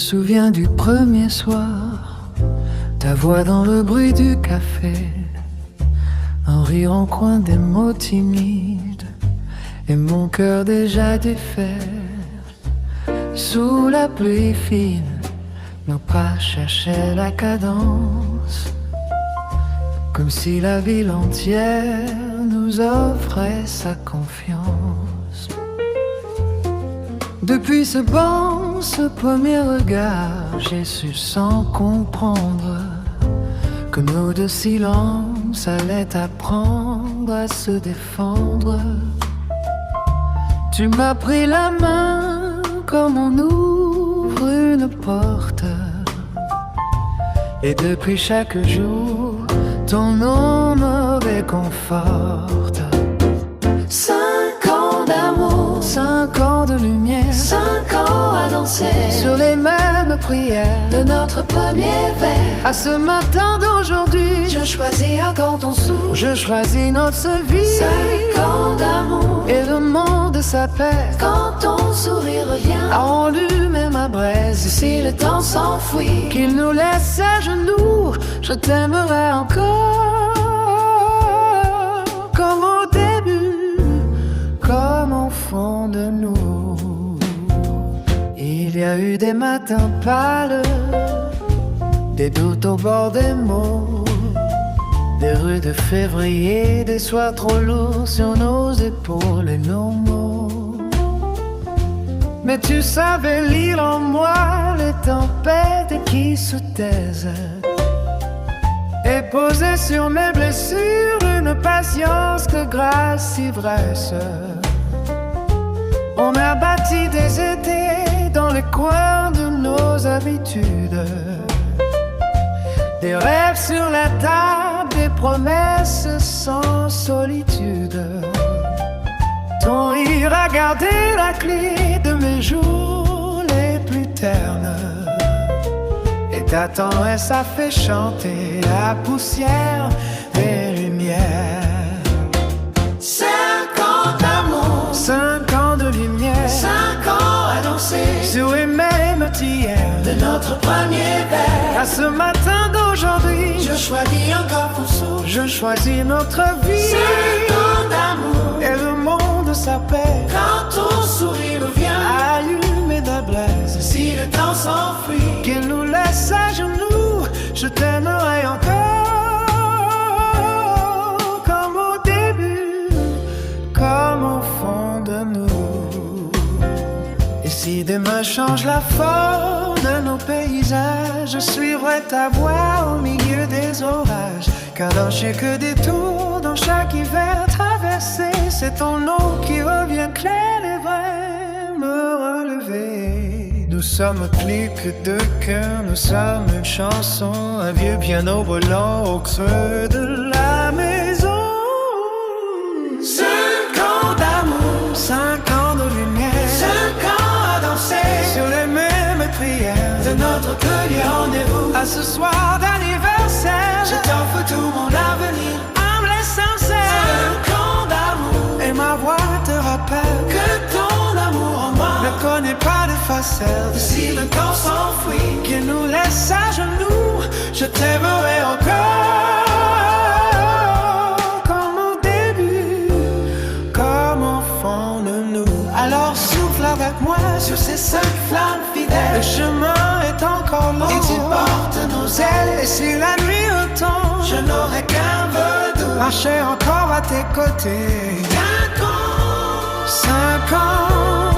souviens du premier soir, ta voix dans le bruit du café, un rire en coin des mots timides, et mon cœur déjà défait. Sous la pluie fine, nos pas cherchaient la cadence, comme si la ville entière nous offrait sa confiance. Depuis ce banc, ce premier regard, j'ai su sans comprendre que nos deux silences allaient apprendre à se défendre. Tu m'as pris la main comme on ouvre une porte, et depuis chaque jour, ton nom me réconforte. 5 ans d'amour, 5 ans de lumière, 5 ans à danser sur les mêmes prières de notre premier verre. À ce matin d'aujourd'hui, je choisis encore ton souffle, je choisis notre vie. 5 ans d'amour et le monde s'apaise quand ton sourire revient à enlumer ma braise. Et si le temps s'enfuit, qu'il nous laisse à genoux, je t'aimerai encore, comme au début, comme au fond de nous. Il y a eu des matins pâles, des doutes au bord des mots, des rues de février, des soirs trop lourds sur nos épaules et nos mots. Mais tu savais lire en moi les tempêtes qui se taisent, et poser sur mes blessures une patience de grâce ivresse. On a bâti des étés dans les coins de nos habitudes, des rêves sur la table, des promesses sans solitude. Ton rire a gardé la clé de mes jours les plus ternes, et ta tendresse a fait chanter la poussière des lumières. 5 ans d'amour, 5 ans de lumière, 5 ans à danser sur les mêmes tiers de notre premier verre. À ce matin d'aujourd'hui, je choisis encore ton souffle, je choisis notre vie. 5 ans d'amour et le monde s'apaise quand ton sourire vient allumer ta braise. Si le temps s'enfuit, qu'il nous laisse à genoux, je t'aimerai encore, comme au début, comme au fond de nous. Et si demain change la forme de nos paysages, je suivrai ta voix au milieu des orages, car dans chaque détour, dans chaque hiver traversé, c'est ton nom qui revient clair et vrai me relever. Nous sommes plus que deux cœurs, nous sommes une chanson, un vieux piano volant au creux de la maison. 5 ans d'amour, 5 ans de lumière, 5 ans à danser sur les mêmes prières de notre premier rendez-vous. À ce soir d'anniversaire, je t'offre tout mon avenir, humble et sincère. 5 ans d'amour et ma voix te rappelle que ton amour en moi ne connaît pas de facettes. Si le temps s'enfuit, qu'il nous laisse à genoux, je t'aimerai encore, comme au début, comme au fond de nous. Alors souffle avec moi sur ces 5 flammes fidèles. Le chemin est encore long et tu portes nos ailes. Et si la nuit retombe, je n'aurai qu'un vœu doux, marcher encore à tes côtés. 5 ans, 5 ans.